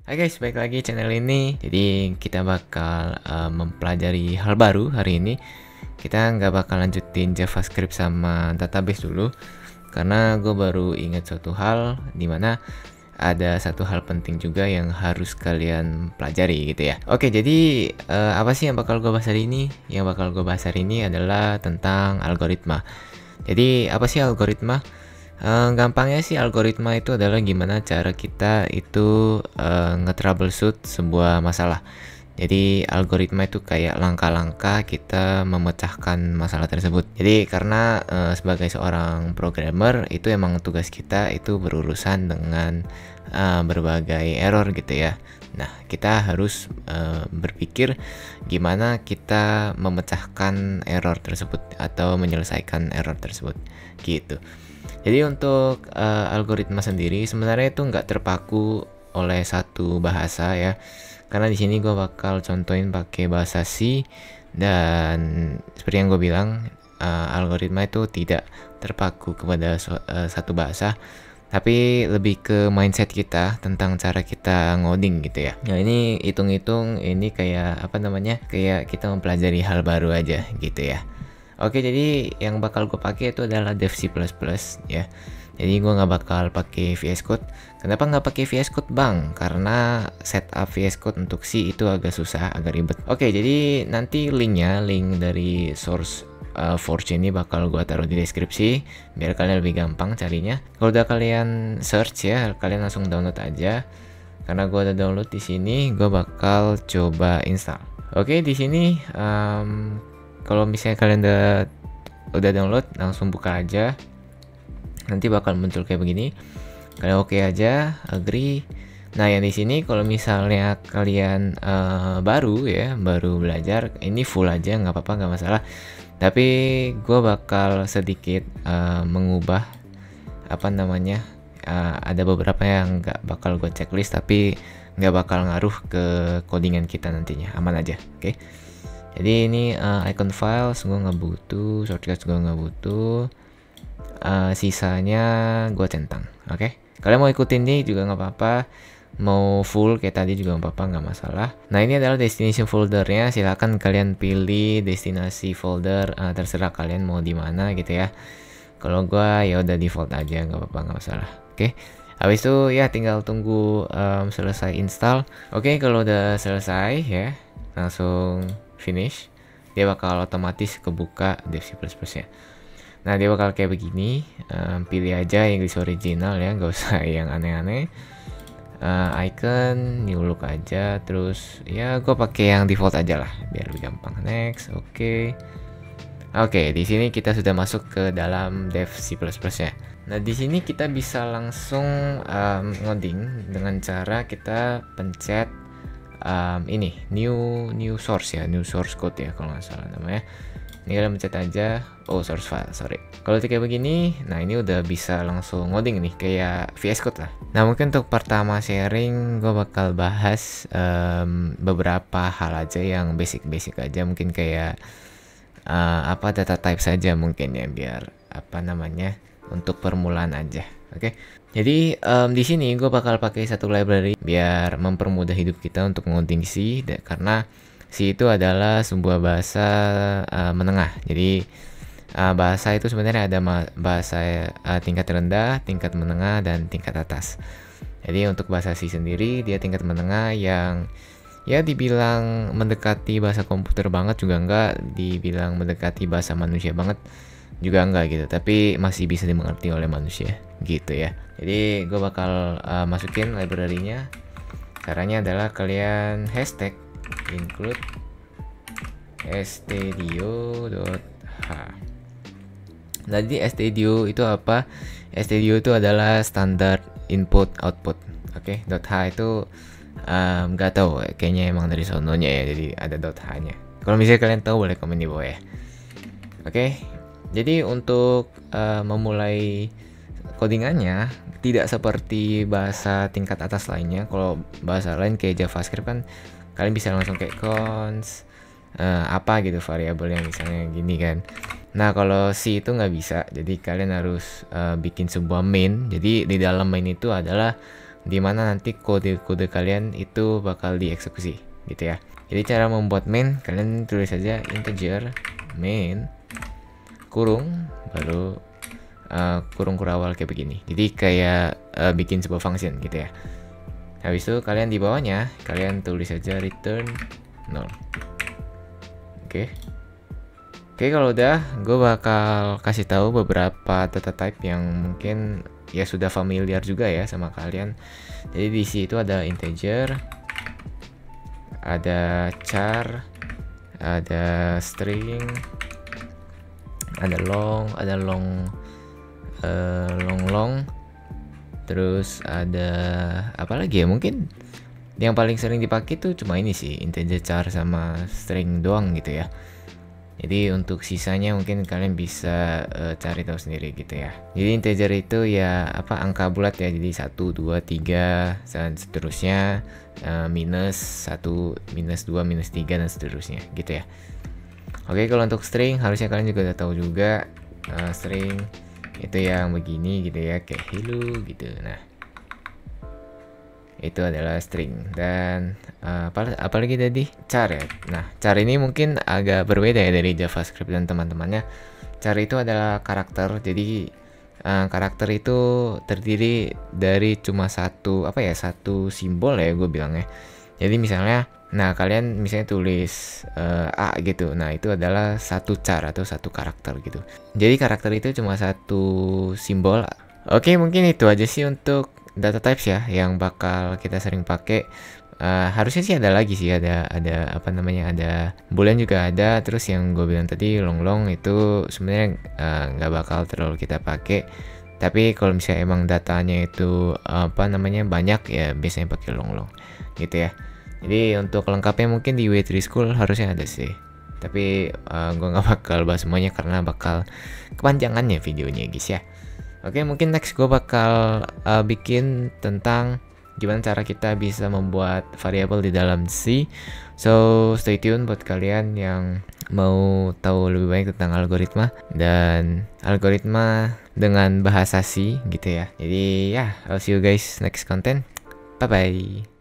Hai guys, balik lagi channel ini. Jadi kita bakal mempelajari hal baru hari ini. Kita nggak bakal lanjutin JavaScript sama database dulu, karena gue baru ingat suatu hal, dimana ada satu hal penting juga yang harus kalian pelajari gitu ya. Oke, jadi apa sih yang bakal gue bahas hari ini? Yang bakal gue bahas hari ini adalah tentang algoritma. Jadi apa sih algoritma? Gampangnya sih algoritma itu adalah gimana cara kita itu nge-troubleshoot sebuah masalah. Jadi algoritma itu kayak langkah-langkah kita memecahkan masalah tersebut. Jadi karena sebagai seorang programmer itu emang tugas kita itu berurusan dengan berbagai error gitu ya. Nah, kita harus berpikir gimana kita memecahkan error tersebut atau menyelesaikan error tersebut gitu. Jadi untuk algoritma sendiri sebenarnya itu nggak terpaku oleh satu bahasa ya, karena di sini gue bakal contohin pakai bahasa C, dan seperti yang gue bilang algoritma itu tidak terpaku kepada satu bahasa, tapi lebih ke mindset kita tentang cara kita ngoding gitu ya. Nah ini hitung-hitung ini kayak apa namanya, kayak kita mempelajari hal baru aja gitu ya. Oke, jadi yang bakal gue pakai itu adalah Dev C++ ya. Jadi gue nggak bakal pakai VS Code. Kenapa nggak pakai VS Code bang? Karena setup VS Code untuk C itu agak susah, agak ribet. Oke, jadi nanti link dari source Forge ini bakal gue taruh di deskripsi biar kalian lebih gampang carinya. Kalau udah kalian search ya, kalian langsung download aja. Karena gue udah download di sini, gue bakal coba install. Oke, di sini kalau misalnya kalian udah download, langsung buka aja. Nanti bakal muncul kayak begini. Kalian oke aja, agree. Nah, yang di sini kalau misalnya kalian baru belajar, ini full aja nggak apa-apa, nggak masalah. Tapi gue bakal sedikit mengubah apa namanya. Ada beberapa yang nggak bakal gue checklist, tapi nggak bakal ngaruh ke codingan kita nantinya, aman aja. Oke. Jadi ini icon files gue nggak butuh, shortcuts gue nggak butuh, sisanya gue centang. Oke, kalian mau ikutin ini juga nggak apa-apa, mau full kayak tadi juga nggak apa-apa, nggak masalah. Nah ini adalah destination foldernya, silahkan kalian pilih destinasi folder, terserah kalian mau di mana gitu ya. Kalau gue ya udah default aja, nggak apa-apa, nggak masalah. Oke, habis itu ya tinggal tunggu selesai install. Oke, kalau udah selesai ya langsung finish, dia bakal otomatis kebuka Dev C++ nya. Nah dia bakal kayak begini, pilih aja English original ya, nggak usah yang aneh-aneh. Icon new look aja, terus ya gue pakai yang default aja lah biar lebih gampang. Next, oke. Di sini kita sudah masuk ke dalam Dev C++ nya. Nah di sini kita bisa langsung ngoding dengan cara kita pencet ini new source ya, new source code ya kalau nggak salah namanya. Ini kalian pencet aja, source file, sorry. Kalau kayak begini, nah ini udah bisa langsung ngoding nih kayak VS Code lah. Nah mungkin untuk pertama sharing gue bakal bahas beberapa hal aja yang basic aja, mungkin kayak data type saja mungkin ya, biar apa namanya untuk permulaan aja. Oke. Jadi di sini gue bakal pakai satu library biar mempermudah hidup kita untuk ngoding C, karena C itu adalah sebuah bahasa menengah. Jadi bahasa itu sebenarnya ada bahasa tingkat rendah, tingkat menengah, dan tingkat atas. Jadi untuk bahasa C sendiri dia tingkat menengah yang ya dibilang mendekati bahasa komputer banget juga enggak, dibilang mendekati bahasa manusia banget juga enggak gitu, tapi masih bisa dimengerti oleh manusia gitu ya. Jadi gue bakal masukin library-nya. Caranya adalah kalian hashtag include stdio.h. Jadi stdio itu apa? Stdio itu adalah standard input output. Oke, .h itu nggak tahu, kayaknya emang dari sononya ya, jadi ada .h nya. Kalau misalnya kalian tahu boleh komen di bawah ya. Oke, jadi untuk memulai codingannya tidak seperti bahasa tingkat atas lainnya. Kalau bahasa lain kayak JavaScript kan kalian bisa langsung kayak const apa gitu variabel yang misalnya gini kan. Nah kalau C itu nggak bisa, jadi kalian harus bikin sebuah main. Jadi di dalam main itu adalah dimana nanti kode-kode kalian itu bakal dieksekusi gitu ya. Jadi cara membuat main, kalian tulis saja integer main kurung baru kurung kurawal kayak begini. Jadi kayak bikin sebuah function gitu ya. Habis itu kalian di bawahnya kalian tulis saja return 0. Oke, kalau udah, gue bakal kasih tahu beberapa data type yang mungkin ya sudah familiar juga ya sama kalian. Jadi di situ ada integer, ada char, ada string, ada long, long, terus ada apa lagi ya, mungkin yang paling sering dipakai tuh cuma ini sih, integer, char, sama string doang gitu ya. Jadi untuk sisanya mungkin kalian bisa cari tahu sendiri gitu ya. Jadi integer itu ya apa, angka bulat ya, jadi 1, 2, 3 dan seterusnya, minus 1, minus 2, minus 3 dan seterusnya gitu ya. Oke, kalau untuk string harusnya kalian juga udah tahu juga, string itu yang begini gitu ya, kayak hello gitu. Nah, itu adalah string. Dan apalagi tadi, char ya. Nah, char ini mungkin agak berbeda ya dari JavaScript dan teman-temannya. Char itu adalah karakter. Jadi karakter itu terdiri dari cuma satu simbol ya, gue bilangnya. Jadi misalnya, nah kalian misalnya tulis A gitu. Nah, itu adalah satu char atau satu karakter gitu. Jadi karakter itu cuma satu simbol. Oke, mungkin itu aja sih untuk data types ya yang bakal kita sering pakai. Harusnya sih ada lagi sih, ada apa namanya, ada boolean juga ada. Terus yang gue bilang tadi long itu sebenarnya nggak bakal terlalu kita pakai. Tapi kalau misalnya emang datanya itu apa namanya banyak ya, biasanya pakai long gitu ya. Jadi untuk lengkapnya mungkin di W3 School harusnya ada sih. Tapi gue nggak bakal bahas semuanya karena bakal kepanjangannya videonya guys ya. Oke, mungkin next gue bakal bikin tentang gimana cara kita bisa membuat variabel di dalam C. So stay tune buat kalian yang mau tahu lebih banyak tentang algoritma dan algoritma dengan bahasa C gitu ya. Jadi ya, I'll see you guys next content. Bye bye.